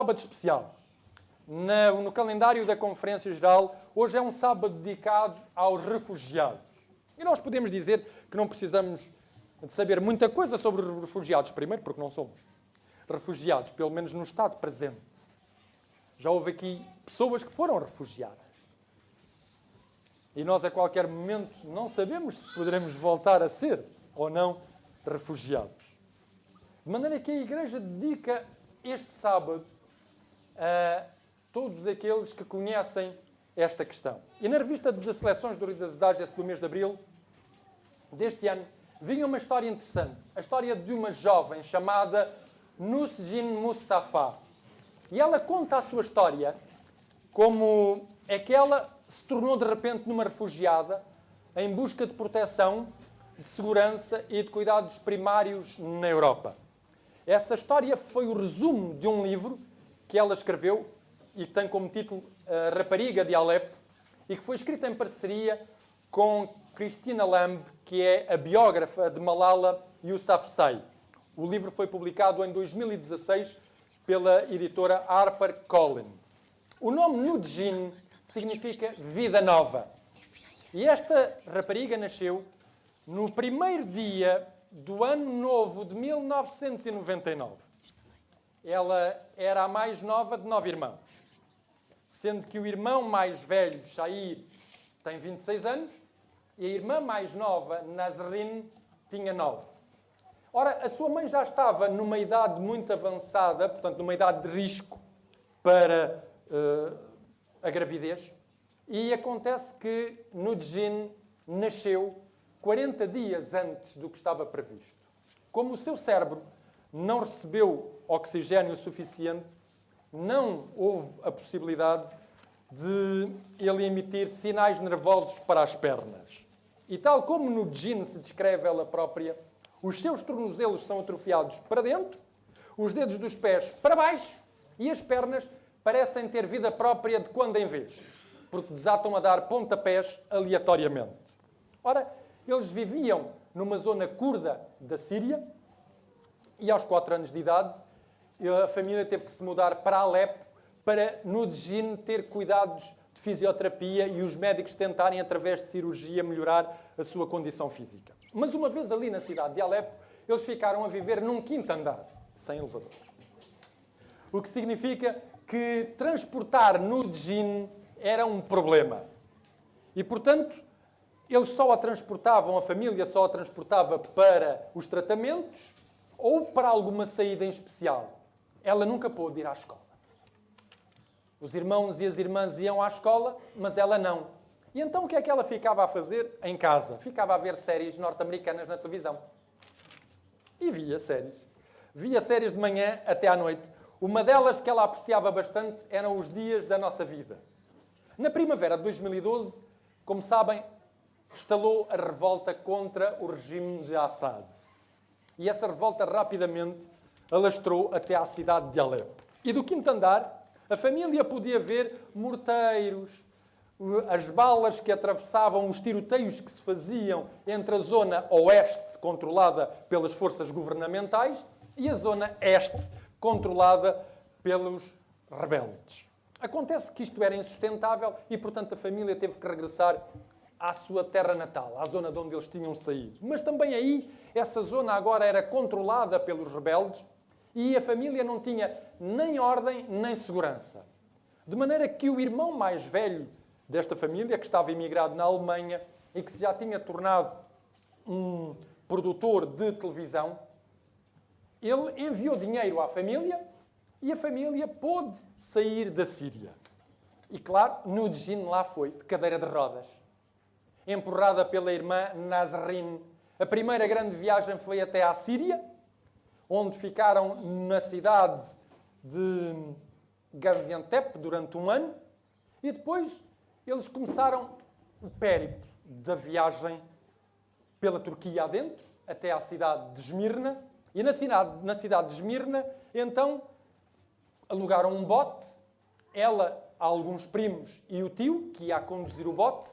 sábado especial. No calendário da Conferência Geral, hoje é um sábado dedicado aos refugiados. E nós podemos dizer que não precisamos de saber muita coisa sobre os refugiados. Primeiro, porque não somos refugiados, pelo menos no estado presente. Já houve aqui pessoas que foram refugiadas. E nós, a qualquer momento, não sabemos se poderemos voltar a ser ou não refugiados. De maneira que a Igreja dedica este sábado a todos aqueles que conhecem esta questão. E na revista de seleções do Reader's Digest do mês de abril deste ano, vinha uma história interessante. A história de uma jovem chamada Nusjin Mustafa. E ela conta a sua história como é que ela se tornou de repente numa refugiada em busca de proteção, de segurança e de cuidados primários na Europa. Essa história foi o resumo de um livro que ela escreveu e que tem como título A Rapariga de Alepo e que foi escrito em parceria com Christina Lamb, que é a biógrafa de Malala Yousafzai. O livro foi publicado em 2016 pela editora HarperCollins. O nome Nujin significa vida nova. E esta rapariga nasceu no primeiro dia do ano novo de 1999. Ela era a mais nova de 9 irmãos. Sendo que o irmão mais velho, Shair, tem 26 anos e a irmã mais nova, Nazrin, tinha 9. Ora, a sua mãe já estava numa idade muito avançada, portanto, numa idade de risco para a gravidez, e acontece que Nujin nasceu 40 dias antes do que estava previsto. Como o seu cérebro não recebeu oxigênio suficiente, não houve a possibilidade de ele emitir sinais nervosos para as pernas. E tal como Nujin se descreve ela própria, os seus tornozelos são atrofiados para dentro, os dedos dos pés para baixo e as pernas parecem ter vida própria de quando em vez, porque desatam a dar pontapés aleatoriamente. Ora, eles viviam numa zona curda da Síria e aos 4 anos de idade a família teve que se mudar para Alepo para Nujin ter cuidados de fisioterapia e os médicos tentarem, através de cirurgia, melhorar a sua condição física. Mas uma vez ali na cidade de Alepo, eles ficaram a viver num 5º andar, sem elevador. O que significa que transportar Nujin era um problema. E, portanto, eles só a transportavam, a família só a transportava para os tratamentos ou para alguma saída em especial. Ela nunca pôde ir à escola. Os irmãos e as irmãs iam à escola, mas ela não. E então o que é que ela ficava a fazer em casa? Ficava a ver séries norte-americanas na televisão. E via séries. Via séries de manhã até à noite. Uma delas que ela apreciava bastante eram Os Dias da Nossa Vida. Na primavera de 2012, como sabem, estalou a revolta contra o regime de Assad. E essa revolta rapidamente alastrou até à cidade de Alepo. E do 5º andar, a família podia ver morteiros, as balas que atravessavam os tiroteios que se faziam entre a zona oeste, controlada pelas forças governamentais, e a zona este, controlada pelos rebeldes. Acontece que isto era insustentável e, portanto, a família teve que regressar à sua terra natal, à zona de onde eles tinham saído. Mas também aí, essa zona agora era controlada pelos rebeldes e a família não tinha nem ordem nem segurança. De maneira que o irmão mais velho desta família, que estava imigrado na Alemanha e que se já tinha tornado um produtor de televisão, ele enviou dinheiro à família e a família pôde sair da Síria. E claro, Nujin lá foi, de cadeira de rodas. Empurrada pela irmã Nazrin. A primeira grande viagem foi até à Síria, onde ficaram na cidade de Gaziantep durante 1 ano, e depois eles começaram o périplo da viagem pela Turquia adentro, até à cidade de Esmirna, e na cidade de Esmirna, então, alugaram um bote, ela, alguns primos e o tio, que ia a conduzir o bote,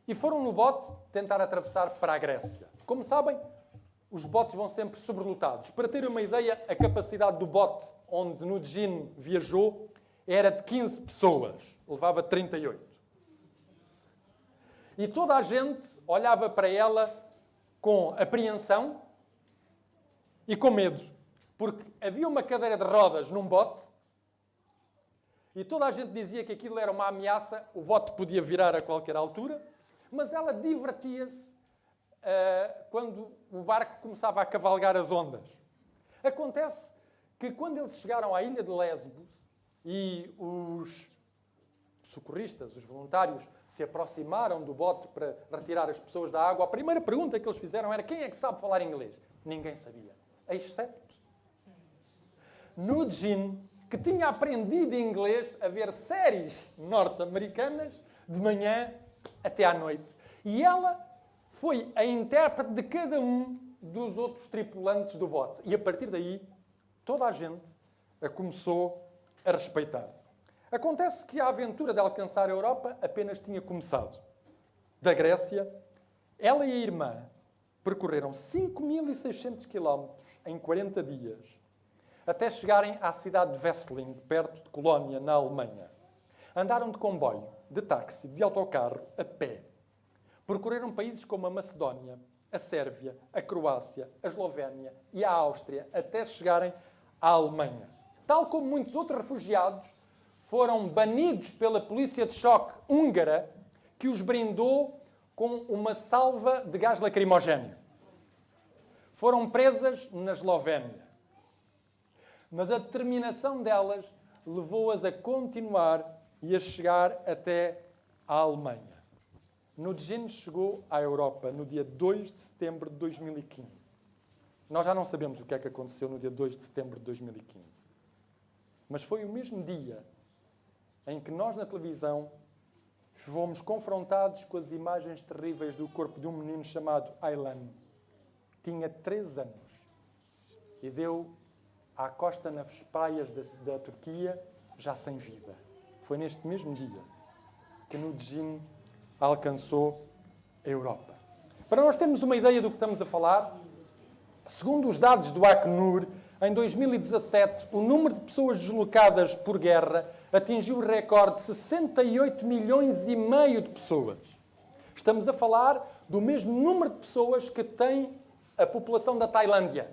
e foram no bote tentar atravessar para a Grécia. Como sabem, os botes vão sempre sobrelotados. Para terem uma ideia, a capacidade do bote onde Nudjin viajou era de 15 pessoas. Levava 38. E toda a gente olhava para ela com apreensão e com medo. Porque havia uma cadeira de rodas num bote e toda a gente dizia que aquilo era uma ameaça, o bote podia virar a qualquer altura, mas ela divertia-se quando o barco começava a cavalgar as ondas. Acontece que quando eles chegaram à ilha de Lesbos e os socorristas, os voluntários, se aproximaram do bote para retirar as pessoas da água, a primeira pergunta que eles fizeram era: quem é que sabe falar inglês? Ninguém sabia, exceto Nudjin, que tinha aprendido inglês a ver séries norte-americanas de manhã até à noite. E ela foi a intérprete de cada um dos outros tripulantes do bote. E a partir daí, toda a gente a começou a respeitar. Acontece que a aventura de alcançar a Europa apenas tinha começado. Da Grécia, ela e a irmã percorreram 5.600 quilómetros em 40 dias, até chegarem à cidade de Wesseling, perto de Colónia, na Alemanha. Andaram de comboio, de táxi, de autocarro, a pé. Percorreram países como a Macedónia, a Sérvia, a Croácia, a Eslovénia e a Áustria, até chegarem à Alemanha. Tal como muitos outros refugiados, foram banidos pela polícia de choque húngara, que os brindou com uma salva de gás lacrimogéneo. Foram presas na Eslovénia. Mas a determinação delas levou-as a continuar e a chegar até à Alemanha. Nudjin chegou à Europa no dia 2 de setembro de 2015. Nós já não sabemos o que é que aconteceu no dia 2 de setembro de 2015. Mas foi o mesmo dia em que nós, na televisão, fomos confrontados com as imagens terríveis do corpo de um menino chamado Aylan. Tinha 3 anos e deu à costa nas praias da Turquia, já sem vida. Foi neste mesmo dia que Nudjin alcançou a Europa. Para nós termos uma ideia do que estamos a falar, segundo os dados do Acnur, em 2017, o número de pessoas deslocadas por guerra atingiu o recorde de 68 milhões e meio de pessoas. Estamos a falar do mesmo número de pessoas que tem a população da Tailândia.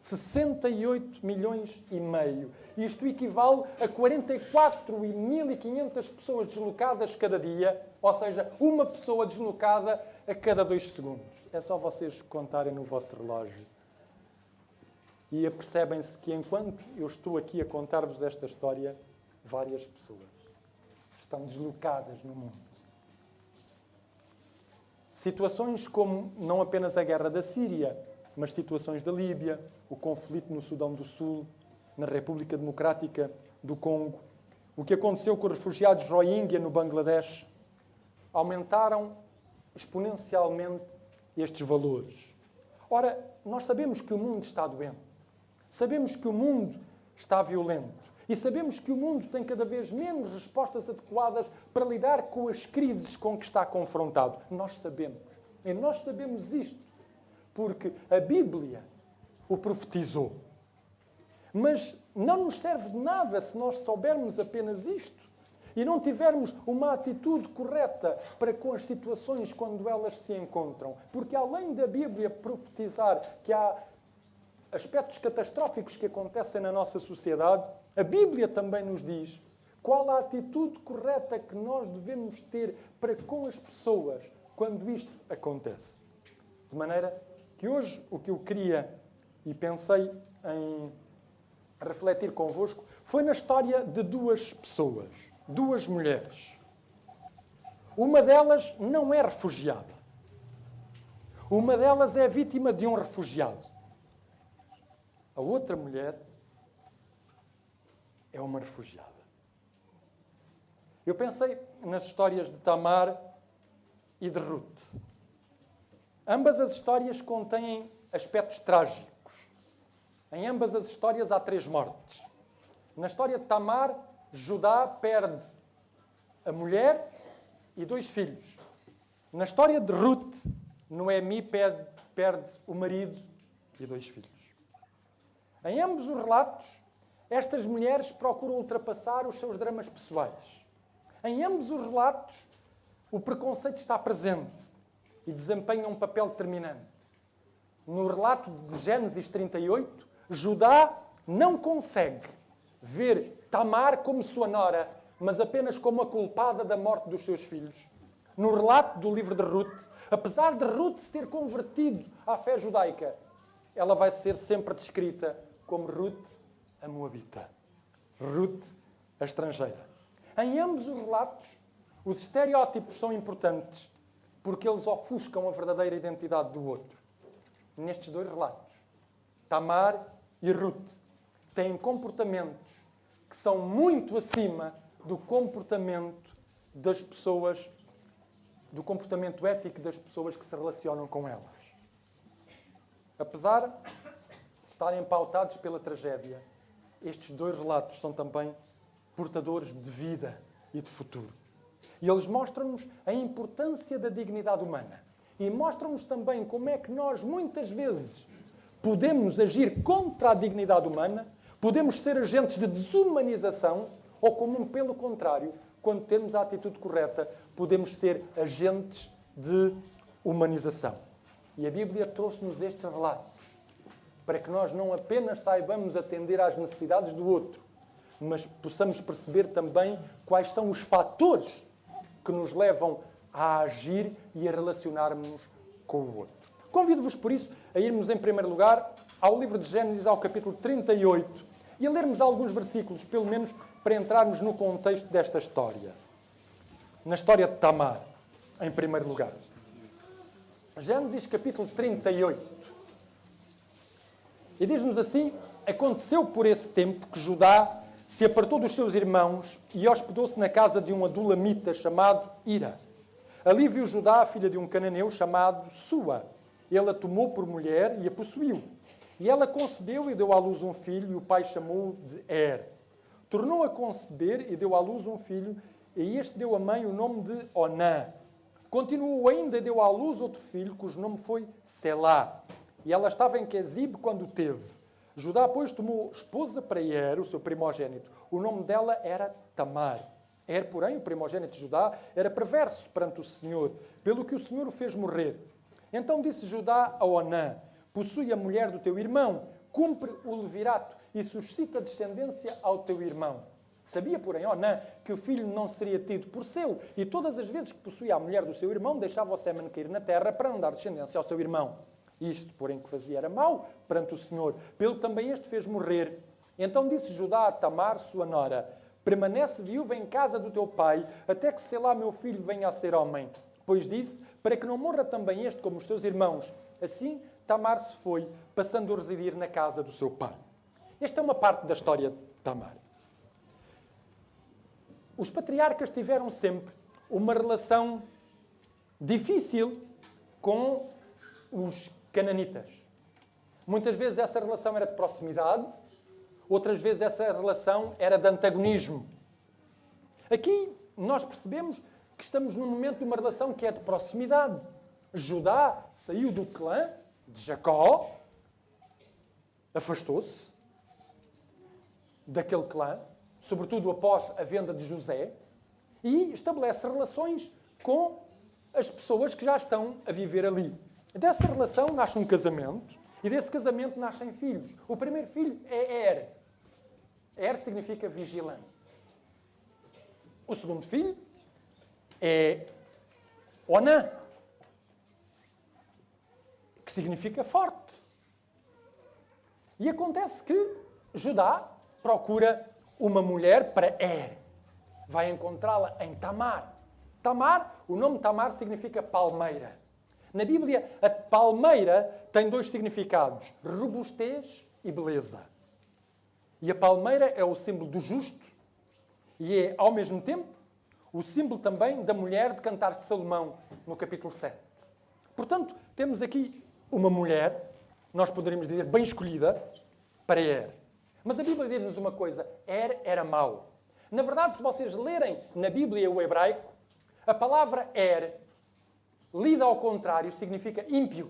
68 milhões e meio. Isto equivale a 44.500 pessoas deslocadas cada dia, ou seja, uma pessoa deslocada a cada 2 segundos. É só vocês contarem no vosso relógio. E apercebem-se que enquanto eu estou aqui a contar-vos esta história, várias pessoas estão deslocadas no mundo. Situações como não apenas a guerra da Síria, mas situações da Líbia, o conflito no Sudão do Sul, na República Democrática do Congo, o que aconteceu com os refugiados Rohingya no Bangladesh, aumentaram exponencialmente estes valores. Ora, nós sabemos que o mundo está doente, sabemos que o mundo está violento e sabemos que o mundo tem cada vez menos respostas adequadas para lidar com as crises com que está confrontado. Nós sabemos. E nós sabemos isto porque a Bíblia o profetizou. Mas não nos serve de nada se nós soubermos apenas isto e não tivermos uma atitude correta para com as situações quando elas se encontram. Porque além da Bíblia profetizar que há aspectos catastróficos que acontecem na nossa sociedade, a Bíblia também nos diz qual a atitude correta que nós devemos ter para com as pessoas quando isto acontece. De maneira que hoje o que eu queria e pensei em refletir convosco foi na história de 2 pessoas, 2 mulheres. Uma delas não é refugiada. Uma delas é vítima de um refugiado. A outra mulher é uma refugiada. Eu pensei nas histórias de Tamar e de Ruth. Ambas as histórias contêm aspectos trágicos. Em ambas as histórias há 3 mortes. Na história de Tamar, Judá perde a mulher e 2 filhos. Na história de Ruth, Noemi perde o marido e 2 filhos. Em ambos os relatos, estas mulheres procuram ultrapassar os seus dramas pessoais. Em ambos os relatos, o preconceito está presente e desempenha um papel determinante. No relato de Gênesis 38, Judá não consegue ver Tamar como sua nora, mas apenas como a culpada da morte dos seus filhos. No relato do livro de Ruth, apesar de Ruth se ter convertido à fé judaica, ela vai ser sempre descrita como Ruth, a moabita. Ruth, a estrangeira. Em ambos os relatos, os estereótipos são importantes porque eles ofuscam a verdadeira identidade do outro. Nestes 2 relatos, Tamar e Ruth têm comportamentos que são muito acima do comportamento das pessoas, do comportamento ético das pessoas que se relacionam com elas. Apesar de estarem pautados pela tragédia, estes 2 relatos são também portadores de vida e de futuro. E eles mostram-nos a importância da dignidade humana. E mostram-nos também como é que nós, muitas vezes, podemos agir contra a dignidade humana, podemos ser agentes de desumanização, ou como, pelo contrário, quando temos a atitude correta, podemos ser agentes de humanização. E a Bíblia trouxe-nos estes relatos para que nós não apenas saibamos atender às necessidades do outro, mas possamos perceber também quais são os fatores que nos levam a agir e a relacionarmos com o outro. Convido-vos, por isso, a irmos, em primeiro lugar, ao livro de Gênesis, ao capítulo 38, e a lermos alguns versículos, pelo menos, para entrarmos no contexto desta história. Na história de Tamar, em primeiro lugar. Gênesis, capítulo 38. E diz-nos assim: aconteceu por esse tempo que Judá se apartou dos seus irmãos e hospedou-se na casa de um adulamita chamado Ira. Ali viu Judá a filha de um cananeu chamado Sua. Ele a tomou por mulher e a possuiu. E ela concebeu e deu à luz um filho, e o pai chamou-o de Er. Tornou a conceber e deu à luz um filho, e este deu à mãe o nome de Onã. Continuou ainda e deu à luz outro filho, cujo nome foi Selá. E ela estava em Quezib quando o teve. Judá, pois, tomou esposa para Er, o seu primogênito. O nome dela era Tamar. Er, porém, o primogênito de Judá, era perverso perante o Senhor, pelo que o Senhor o fez morrer. Então disse Judá a Onã: possui a mulher do teu irmão, cumpre o levirato e suscita descendência ao teu irmão. Sabia, porém, Onã, que o filho não seria tido por seu, e todas as vezes que possuía a mulher do seu irmão, deixava o sêmen cair na terra para não dar descendência ao seu irmão. Isto, porém, que fazia era mau perante o Senhor, pelo que também este fez morrer. Então disse Judá a Tamar, sua nora: permanece viúva em casa do teu pai, até que Selá, meu filho, venha a ser homem. Pois disse, para que não morra também este como os seus irmãos. Assim, Tamar se foi, passando a residir na casa do seu pai. Esta é uma parte da história de Tamar. Os patriarcas tiveram sempre uma relação difícil com os cananitas. Muitas vezes essa relação era de proximidade, outras vezes essa relação era de antagonismo. Aqui nós percebemos que estamos num momento de uma relação que é de proximidade. Judá saiu do clã de Jacó, afastou-se daquele clã, sobretudo após a venda de José, e estabelece relações com as pessoas que já estão a viver ali. Dessa relação nasce um casamento, e desse casamento nascem filhos. O primeiro filho é Er. Er significa vigilante. O segundo filho é Onã, que significa forte. E acontece que Judá procura uma mulher para Er. Vai encontrá-la em Tamar. Tamar, o nome Tamar significa palmeira. Na Bíblia, a palmeira tem 2 significados: robustez e beleza. E a palmeira é o símbolo do justo e é, ao mesmo tempo, o símbolo também da mulher de Cantares de Salomão, no capítulo 7. Portanto, temos aqui uma mulher, nós poderíamos dizer bem escolhida, para Er. Mas a Bíblia diz-nos uma coisa: Er era mau. Na verdade, se vocês lerem na Bíblia o hebraico, a palavra Er, lida ao contrário, significa ímpio.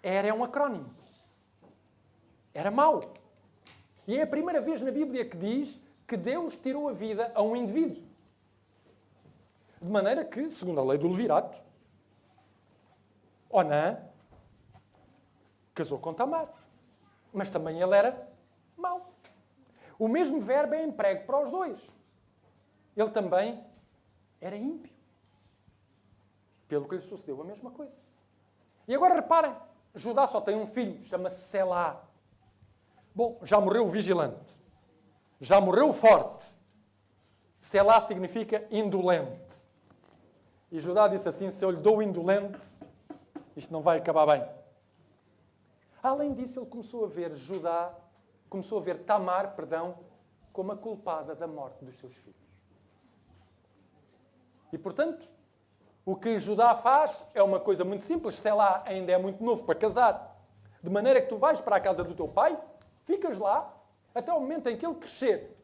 É um acrónimo. Era mau. E é a primeira vez na Bíblia que diz que Deus tirou a vida a um indivíduo. De maneira que, segundo a lei do Levirato, Onã casou com Tamar. Mas também ele era mau. O mesmo verbo é emprego para os dois. Ele também era ímpio. Pelo que lhe sucedeu a mesma coisa. E agora reparem, Judá só tem um filho, chama-se Selá. Bom, já morreu o vigilante. Já morreu o forte. Selá significa indolente. E Judá disse assim, se eu lhe dou o indolente, isto não vai acabar bem. Além disso, ele começou a ver Tamar, como a culpada da morte dos seus filhos. E, portanto, o que Judá faz é uma coisa muito simples. Selá ainda é muito novo para casar. De maneira que tu vais para a casa do teu pai, ficas lá, até o momento em que ele crescer.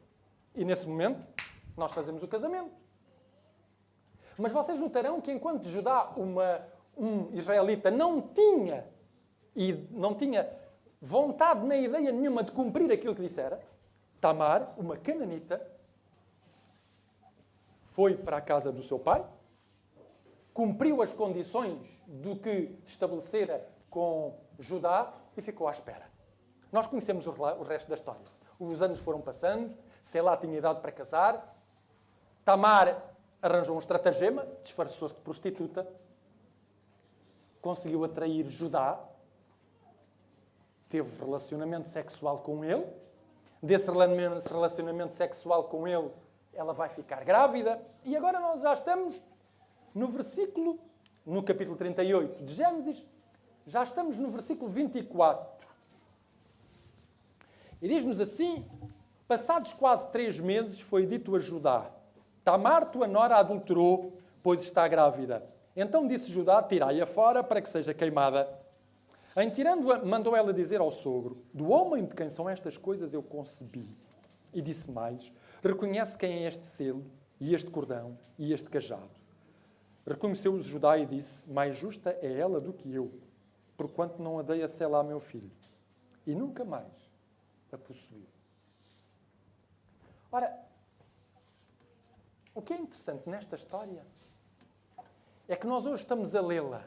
E, nesse momento, nós fazemos o casamento. Mas vocês notarão que enquanto Judá, um israelita, não tinha vontade nem ideia nenhuma de cumprir aquilo que dissera, Tamar, uma cananita, foi para a casa do seu pai, cumpriu as condições do que estabelecera com Judá e ficou à espera. Nós conhecemos o resto da história. Os anos foram passando, Selá tinha idade para casar, Tamar arranjou um estratagema, disfarçou-se de prostituta, conseguiu atrair Judá, teve relacionamento sexual com ele, desse relacionamento sexual com ele, ela vai ficar grávida, e agora nós já estamos no capítulo 38 de Gênesis, já estamos no versículo 24. E diz-nos assim, passados quase 3 meses, foi dito a Judá, Tamar, tua nora, adulterou, pois está grávida. Então disse Judá, tirai-a fora para que seja queimada. Em tirando-a, mandou ela dizer ao sogro, do homem de quem são estas coisas eu concebi. E disse mais, reconhece quem é este selo, e este cordão, e este cajado. Reconheceu-os Judá e disse, mais justa é ela do que eu, porquanto não a dei a Selá, meu filho. E nunca mais a possuiu. Ora, o que é interessante nesta história é que nós hoje estamos a lê-la.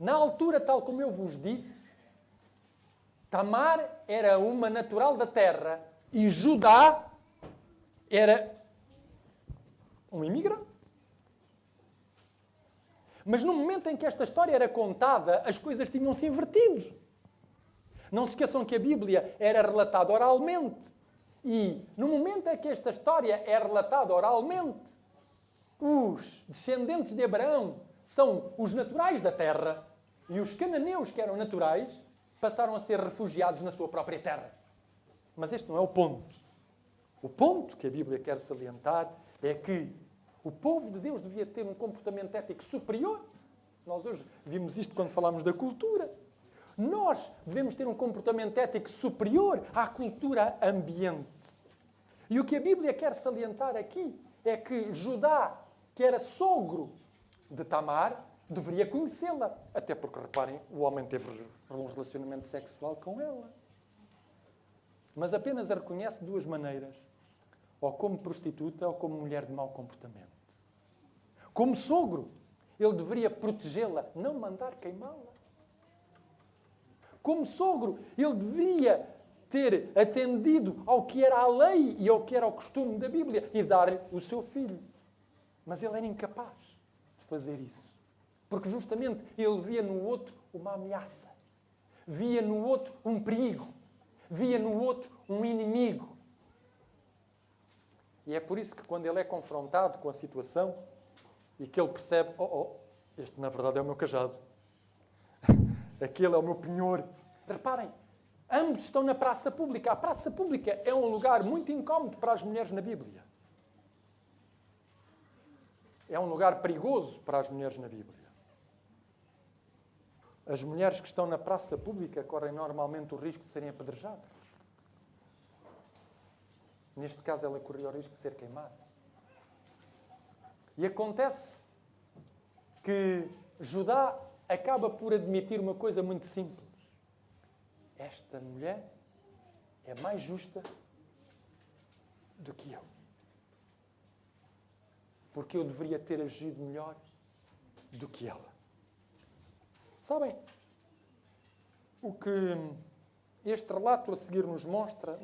Na altura, tal como eu vos disse, Tamar era uma natural da terra e Judá era um imigrante. Mas no momento em que esta história era contada, as coisas tinham-se invertido. Não se esqueçam que a Bíblia era relatada oralmente. E, no momento em que esta história é relatada oralmente, os descendentes de Abraão são os naturais da terra e os cananeus, que eram naturais, passaram a ser refugiados na sua própria terra. Mas este não é o ponto. O ponto que a Bíblia quer salientar é que o povo de Deus devia ter um comportamento ético superior. Nós hoje vimos isto quando falámos da cultura. Nós devemos ter um comportamento ético superior à cultura ambiente. E o que a Bíblia quer salientar aqui é que Judá, que era sogro de Tamar, deveria conhecê-la. Até porque, reparem, o homem teve um relacionamento sexual com ela. Mas apenas a reconhece de 2 maneiras. Ou como prostituta ou como mulher de mau comportamento. Como sogro, ele deveria protegê-la, não mandar queimá-la. Como sogro, ele deveria ter atendido ao que era a lei e ao que era o costume da Bíblia e dar-lhe o seu filho. Mas ele era incapaz de fazer isso. Porque justamente ele via no outro uma ameaça. Via no outro um perigo. Via no outro um inimigo. E é por isso que quando ele é confrontado com a situação e que ele percebe, este na verdade é o meu cajado. Aquele é o meu penhor. Reparem, ambos estão na praça pública. A praça pública é um lugar muito incómodo para as mulheres na Bíblia. É um lugar perigoso para as mulheres na Bíblia. As mulheres que estão na praça pública correm normalmente o risco de serem apedrejadas. Neste caso, ela corria o risco de ser queimada. E acontece que Judá acaba por admitir uma coisa muito simples. Esta mulher é mais justa do que eu. Porque eu deveria ter agido melhor do que ela. Sabem, o que este relato a seguir nos mostra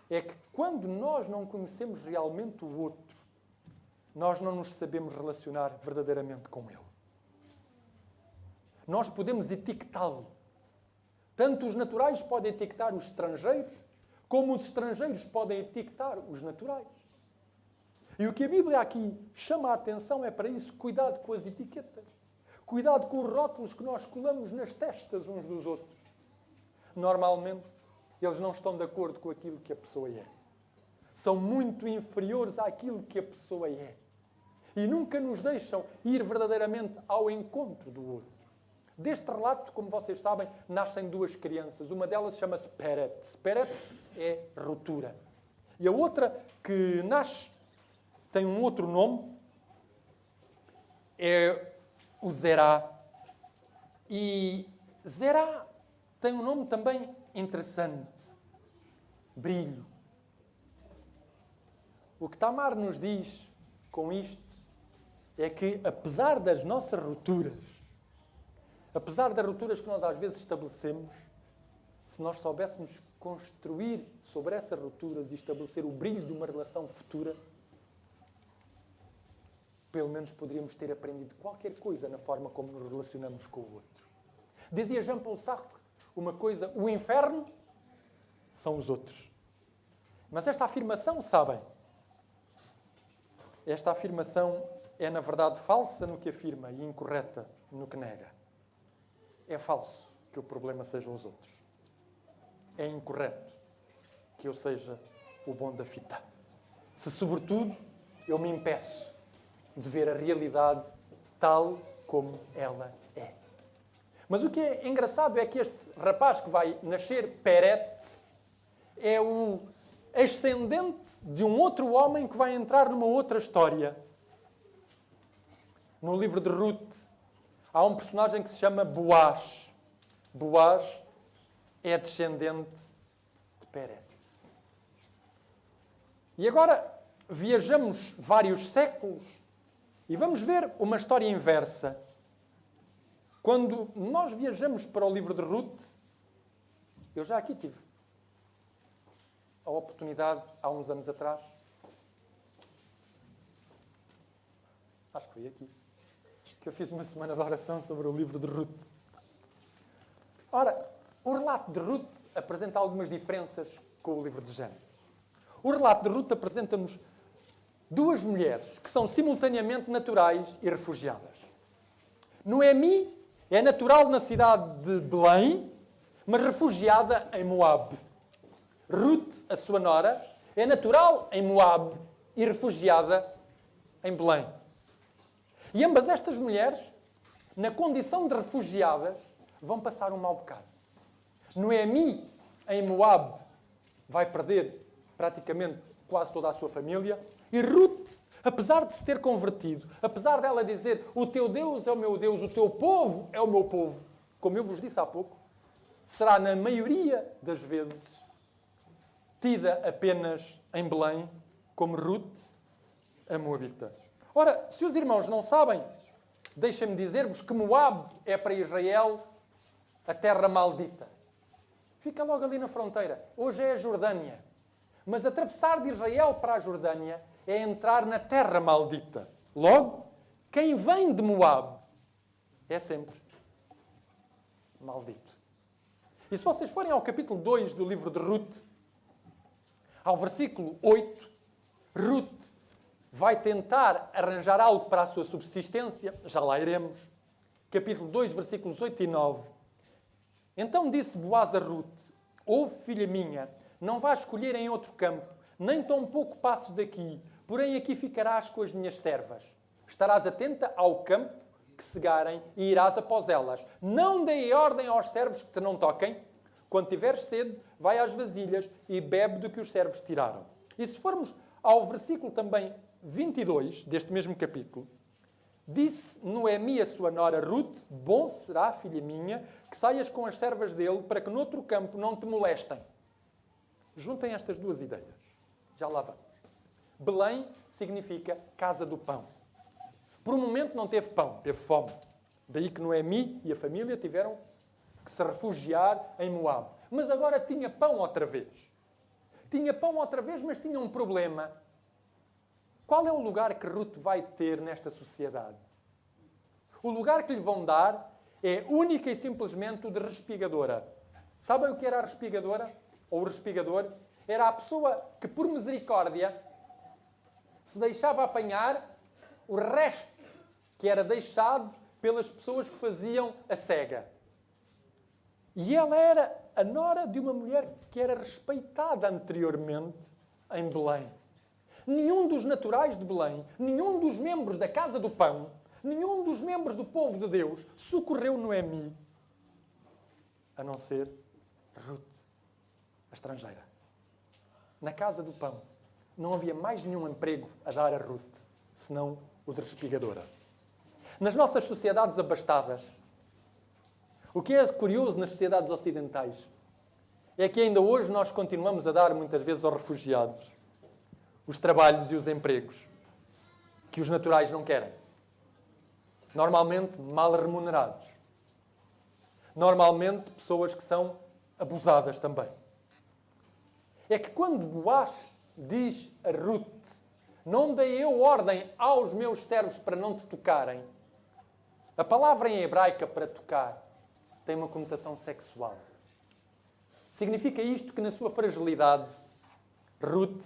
é que quando nós não conhecemos realmente o outro, nós não nos sabemos relacionar verdadeiramente com ele. Nós podemos etiquetá-lo. Tanto os naturais podem etiquetar os estrangeiros, como os estrangeiros podem etiquetar os naturais. E o que a Bíblia aqui chama a atenção é para isso: cuidado com as etiquetas. Cuidado com os rótulos que nós colamos nas testas uns dos outros. Normalmente, eles não estão de acordo com aquilo que a pessoa é. São muito inferiores àquilo que a pessoa é. E nunca nos deixam ir verdadeiramente ao encontro do outro. Deste relato, como vocês sabem, nascem duas crianças. Uma delas chama-se Peretz. Peretz é ruptura. E a outra que nasce tem um outro nome. É o Zerá. E Zerá tem um nome também interessante. Brilho. O que Tamar nos diz com isto é que, apesar das nossas rupturas, apesar das rupturas que nós às vezes estabelecemos, se nós soubéssemos construir sobre essas rupturas e estabelecer o brilho de uma relação futura, pelo menos poderíamos ter aprendido qualquer coisa na forma como nos relacionamos com o outro. Dizia Jean-Paul Sartre uma coisa: o inferno são os outros. Mas esta afirmação, sabem, esta afirmação é na verdade falsa no que afirma e incorreta no que nega. É falso que o problema sejam os outros. É incorreto que eu seja o bom da fita. Se, sobretudo, eu me impeço de ver a realidade tal como ela é. Mas o que é engraçado é que este rapaz que vai nascer, Peretz, é o ascendente de um outro homem que vai entrar numa outra história. No livro de Ruth, há um personagem que se chama Boaz. Boaz é descendente de Peretz. E agora viajamos vários séculos e vamos ver uma história inversa. Quando nós viajamos para o livro de Ruth, eu já aqui tive a oportunidade, há uns anos atrás, acho que foi aqui, que eu fiz uma semana de oração sobre o livro de Ruth. Ora, o relato de Ruth apresenta algumas diferenças com o livro de Gênesis. O relato de Ruth apresenta-nos duas mulheres que são simultaneamente naturais e refugiadas. Noemi é natural na cidade de Belém, mas refugiada em Moabe. Ruth, a sua nora, é natural em Moabe e refugiada em Belém. E ambas estas mulheres, na condição de refugiadas, vão passar um mau bocado. Noemi, em Moabe, vai perder praticamente quase toda a sua família. E Ruth, apesar de se ter convertido, apesar dela dizer: o teu Deus é o meu Deus, o teu povo é o meu povo, como eu vos disse há pouco, será na maioria das vezes tida apenas em Belém como Ruth, a Moabita. Ora, se os irmãos não sabem, deixem-me dizer-vos que Moabe é para Israel a terra maldita. Fica logo ali na fronteira. Hoje é a Jordânia. Mas atravessar de Israel para a Jordânia é entrar na terra maldita. Logo, quem vem de Moabe é sempre maldito. E se vocês forem ao capítulo 2 do livro de Ruth, ao versículo 8, Ruth vai tentar arranjar algo para a sua subsistência. Já lá iremos. Capítulo 2, versículos 8 e 9. Então disse Boaz a Ruth: ouve, filha minha, não vás escolher em outro campo, nem tão pouco passes daqui, porém aqui ficarás com as minhas servas. Estarás atenta ao campo que cegarem e irás após elas. Não dei ordem aos servos que te não toquem. Quando tiveres sede, vai às vasilhas e bebe do que os servos tiraram. E se formos ao versículo também 22 deste mesmo capítulo, Disse Noemi a sua nora Ruth: bom será, filha minha, que saias com as servas dele, para que noutro campo não te molestem. Juntem estas duas ideias. Já lá vamos. Belém significa casa do pão. Por um momento não teve pão, teve fome. Daí que Noemi e a família tiveram que se refugiar em Moabe. Mas agora tinha pão outra vez. Tinha pão outra vez, mas tinha um problema. Qual é o lugar que Ruth vai ter nesta sociedade? O lugar que lhe vão dar é única e simplesmente o de respigadora. Sabem o que era a respigadora? Ou o respigador? Era a pessoa que, por misericórdia, se deixava apanhar o resto que era deixado pelas pessoas que faziam a cega. E ela era a nora de uma mulher que era respeitada anteriormente em Belém. Nenhum dos naturais de Belém, nenhum dos membros da Casa do Pão, nenhum dos membros do povo de Deus socorreu Noemi, a não ser Ruth, a estrangeira. Na Casa do Pão não havia mais nenhum emprego a dar a Ruth, senão o de respigadora. Nas nossas sociedades abastadas, o que é curioso nas sociedades ocidentais é que ainda hoje nós continuamos a dar muitas vezes aos refugiados os trabalhos e os empregos que os naturais não querem. Normalmente mal remunerados. Normalmente pessoas que são abusadas também. É que quando Boaz diz a Ruth: não dei eu ordem aos meus servos para não te tocarem, a palavra em hebraica para tocar tem uma conotação sexual. Significa isto que na sua fragilidade, Ruth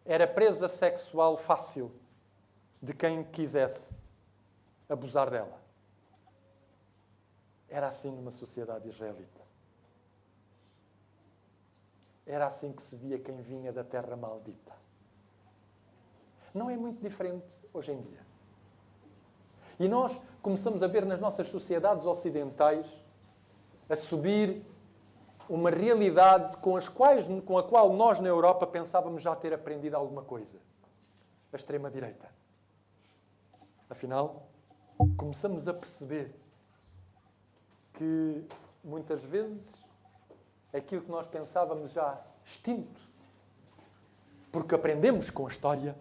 era presa sexual fácil de quem quisesse abusar dela. Era assim numa sociedade israelita. Era assim que se via quem vinha da terra maldita. Não é muito diferente hoje em dia. E nós começamos a ver nas nossas sociedades ocidentais a subir uma realidade com a qual nós na Europa pensávamos já ter aprendido alguma coisa. A extrema-direita. Afinal, começamos a perceber que muitas vezes aquilo que nós pensávamos já extinto, porque aprendemos com a história,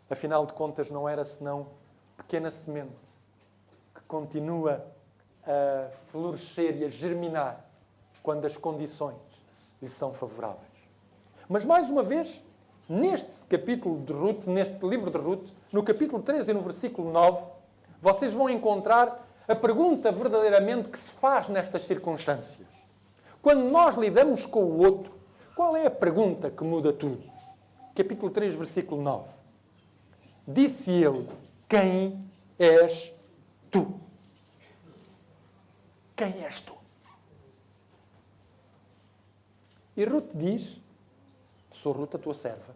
afinal de contas não era senão pequena semente que continua a florescer e a germinar quando as condições lhe são favoráveis. Mas, mais uma vez, neste capítulo de Ruth, neste livro de Ruth, no capítulo 13 e no versículo 9, vocês vão encontrar a pergunta verdadeiramente que se faz nestas circunstâncias. Quando nós lidamos com o outro, qual é a pergunta que muda tudo? Capítulo 3, versículo 9. Disse ele: quem és tu? Quem és tu? E Ruth diz: sou Ruth, a tua serva.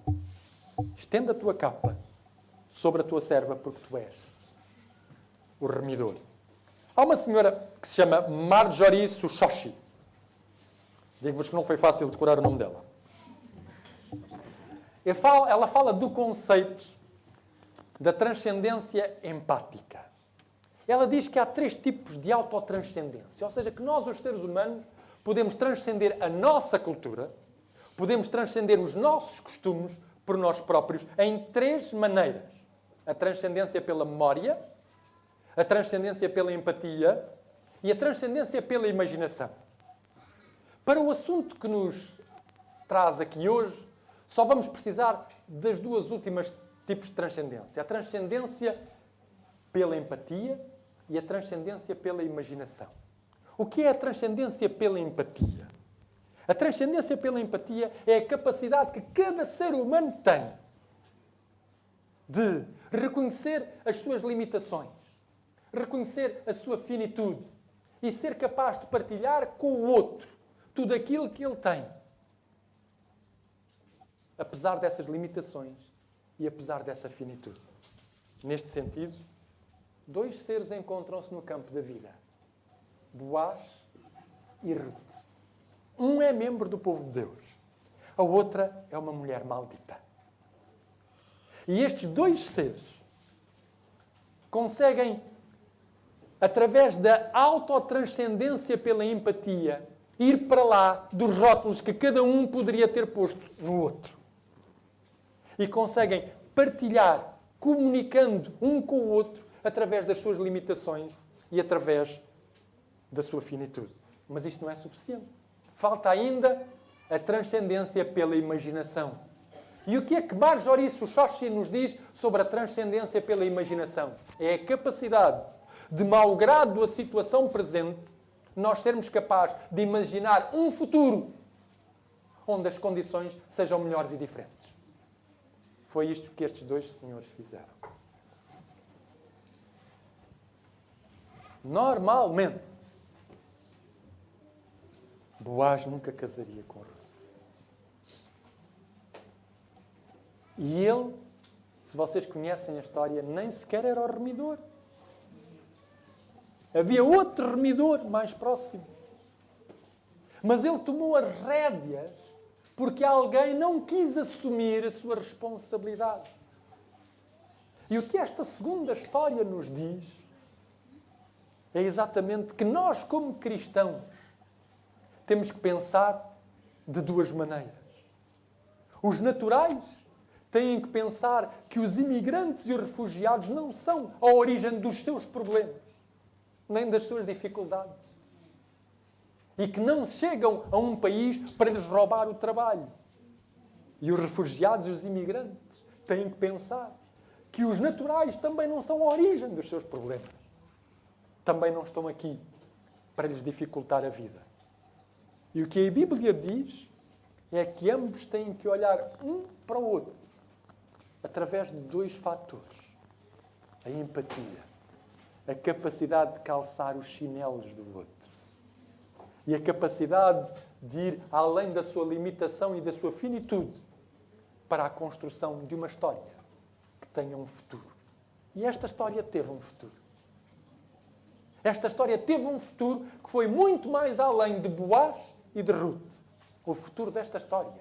Estende a tua capa sobre a tua serva, porque tu és o remidor. Há uma senhora que se chama Marjorie Sushoshi. Digo-vos que não foi fácil decorar o nome dela. Ela fala do conceito da transcendência empática. Ela diz que há 3 tipos de autotranscendência. Ou seja, que nós, os seres humanos, podemos transcender a nossa cultura, podemos transcender os nossos costumes por nós próprios em 3 maneiras. A transcendência pela memória, a transcendência pela empatia e a transcendência pela imaginação. Para o assunto que nos traz aqui hoje, só vamos precisar das 2 últimas tipos de transcendência. A transcendência pela empatia e a transcendência pela imaginação. O que é a transcendência pela empatia? A transcendência pela empatia é a capacidade que cada ser humano tem de reconhecer as suas limitações, reconhecer a sua finitude e ser capaz de partilhar com o outro tudo aquilo que ele tem. Apesar dessas limitações e apesar dessa finitude. Neste sentido, 2 seres encontram-se no campo da vida. Boaz e Ruth. Um é membro do povo de Deus. A outra é uma mulher maldita. E estes 2 seres conseguem, através da autotranscendência pela empatia, ir para lá dos rótulos que cada um poderia ter posto no outro. E conseguem partilhar, comunicando um com o outro, através das suas limitações e através da sua finitude. Mas isto não é suficiente. Falta ainda a transcendência pela imaginação. E o que é que Marjorie Suchoshi nos diz sobre a transcendência pela imaginação? É a capacidade de, malgrado a situação presente, nós sermos capazes de imaginar um futuro onde as condições sejam melhores e diferentes. Foi isto que estes dois senhores fizeram. Normalmente, Boaz nunca casaria com Ruth. E ele, se vocês conhecem a história, nem sequer era o remidor. Havia outro remidor mais próximo. Mas ele tomou as rédeas porque alguém não quis assumir a sua responsabilidade. E o que esta segunda história nos diz é exatamente que nós, como cristãos, temos que pensar de duas maneiras. Os naturais têm que pensar que os imigrantes e os refugiados não são a origem dos seus problemas, nem das suas dificuldades. E que não chegam a um país para lhes roubar o trabalho. E os refugiados e os imigrantes têm que pensar que os naturais também não são a origem dos seus problemas. Também não estão aqui para lhes dificultar a vida. E o que a Bíblia diz é que ambos têm que olhar um para o outro através de dois fatores. A empatia, a capacidade de calçar os chinelos do outro e a capacidade de ir além da sua limitação e da sua finitude para a construção de uma história que tenha um futuro. E esta história teve um futuro. Esta história teve um futuro que foi muito mais além de Boaz e de Ruth. O futuro desta história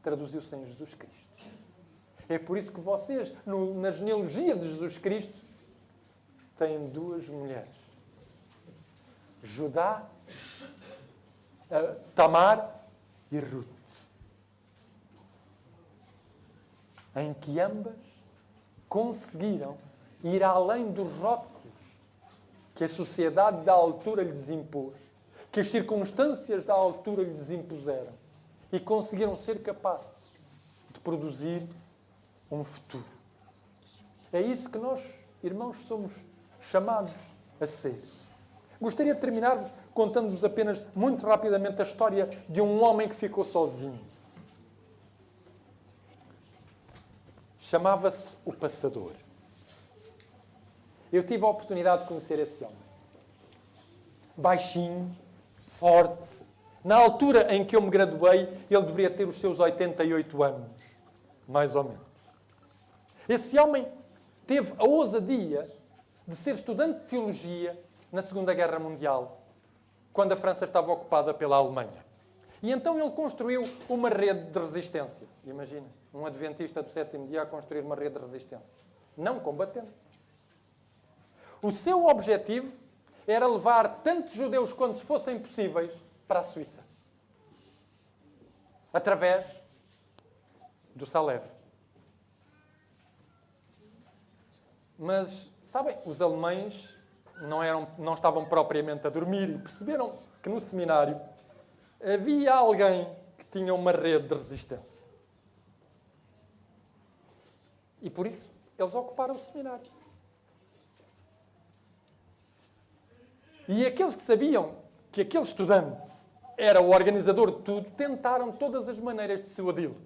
traduziu-se em Jesus Cristo. É por isso que vocês, na genealogia de Jesus Cristo, têm duas mulheres. Judá, Tamar e Ruth. Em que ambas conseguiram ir além dos rótulos que a sociedade da altura lhes impôs, que as circunstâncias da altura lhes impuseram, e conseguiram ser capazes de produzir um futuro. É isso que nós, irmãos, somos chamados a ser. Gostaria de terminar-vos contando-vos apenas muito rapidamente a história de um homem que ficou sozinho. Chamava-se o Passador. Eu tive a oportunidade de conhecer esse homem. Baixinho, forte. Na altura em que eu me graduei, ele deveria ter os seus 88 anos, mais ou menos. Esse homem teve a ousadia de ser estudante de teologia na Segunda Guerra Mundial, quando a França estava ocupada pela Alemanha. E então ele construiu uma rede de resistência. Imagina, um adventista do sétimo dia a construir uma rede de resistência. Não combatente. O seu objetivo era levar tantos judeus quantos fossem possíveis para a Suíça. Através do Salev. Mas, sabem, os alemães não estavam propriamente a dormir e perceberam que no seminário havia alguém que tinha uma rede de resistência. E por isso eles ocuparam o seminário. E aqueles que sabiam que aquele estudante era o organizador de tudo, tentaram todas as maneiras de dissuadi-lo.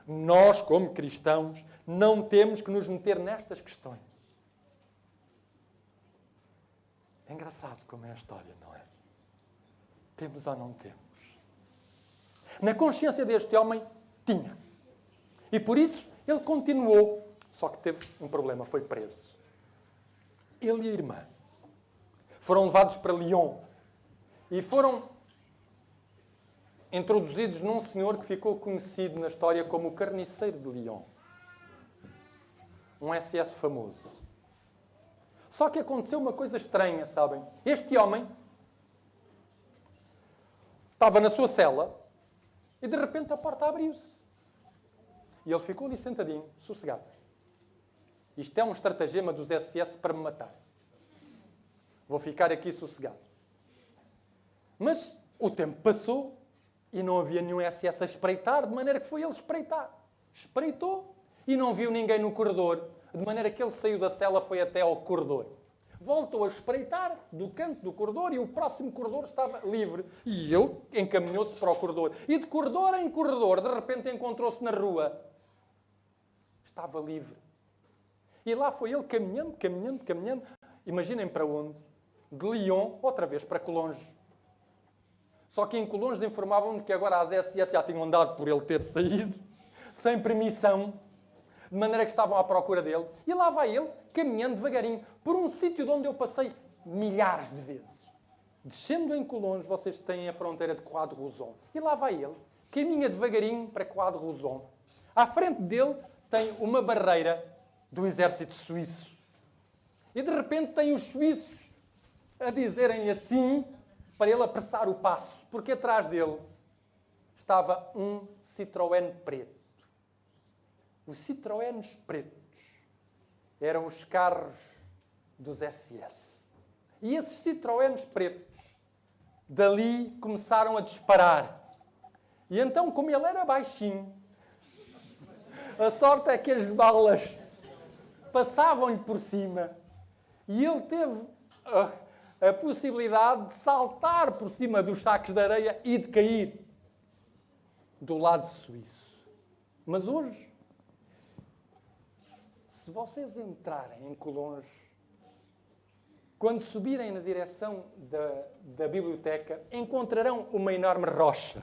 Nós, como cristãos, não temos que nos meter nestas questões. É engraçado como é a história, não é? Temos ou não temos? Na consciência deste homem, tinha. E por isso, ele continuou. Só que teve um problema, foi preso. Ele e a irmã foram levados para Lyon e foram introduzidos num senhor que ficou conhecido na história como o Carniceiro de Lyon. Um SS famoso. Só que aconteceu uma coisa estranha, sabem? Este homem estava na sua cela e de repente a porta abriu-se. E ele ficou ali sentadinho, sossegado. Isto é um estratagema dos SS para me matar. Vou ficar aqui sossegado. Mas o tempo passou e não havia nenhum SS a espreitar, de maneira que foi ele espreitar. Espreitou e não viu ninguém no corredor, de maneira que ele saiu da cela, foi até ao corredor. Voltou a espreitar do canto do corredor e o próximo corredor estava livre. E ele encaminhou-se para o corredor. E de corredor em corredor, de repente encontrou-se na rua. Estava livre. E lá foi ele caminhando, caminhando, caminhando. Imaginem para onde? De Lyon, outra vez para Colonge. Só que em Colonge informavam-me que agora as SS já tinham andado por ele ter saído, sem permissão, de maneira que estavam à procura dele. E lá vai ele, caminhando devagarinho, por um sítio de onde eu passei milhares de vezes. Descendo em Colonge, vocês têm a fronteira de Croix-de-Rouson. E lá vai ele, caminha devagarinho para Croix-de-Rouson. À frente dele tem uma barreira do exército suíço. E de repente tem os suíços a dizerem assim, para ele apressar o passo, porque atrás dele estava um Citroën preto. Os Citroëns pretos eram os carros dos SS. E esses Citroëns pretos dali começaram a disparar. E então, como ele era baixinho, a sorte é que as balas passavam-lhe por cima e ele teve a possibilidade de saltar por cima dos sacos de areia e de cair do lado suíço. Mas hoje, se vocês entrarem em Colonge, quando subirem na direção da biblioteca, encontrarão uma enorme rocha.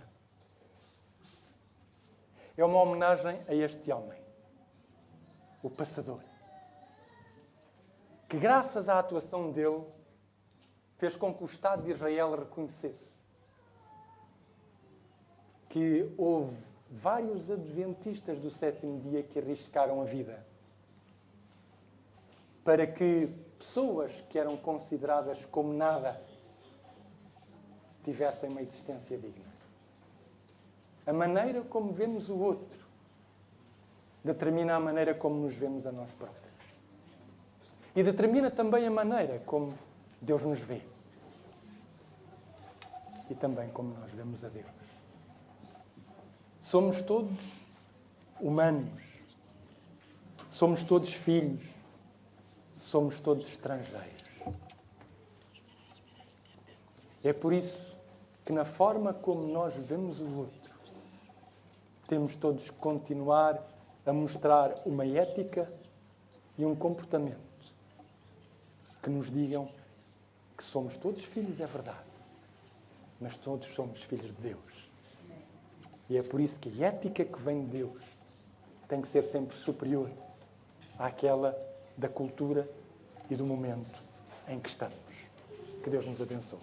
É uma homenagem a este homem, o passador, que graças à atuação dele fez com que o Estado de Israel reconhecesse que houve vários adventistas do sétimo dia que arriscaram a vida para que pessoas que eram consideradas como nada tivessem uma existência digna. A maneira como vemos o outro determina a maneira como nos vemos a nós próprios. E determina também a maneira como Deus nos vê. E também como nós vemos a Deus. Somos todos humanos. Somos todos filhos. Somos todos estrangeiros. É por isso que na forma como nós vemos o outro, temos todos que continuar a mostrar uma ética e um comportamento que nos digam que somos todos filhos, é verdade, mas todos somos filhos de Deus. E é por isso que a ética que vem de Deus tem que ser sempre superior àquela da cultura e do momento em que estamos. Que Deus nos abençoe.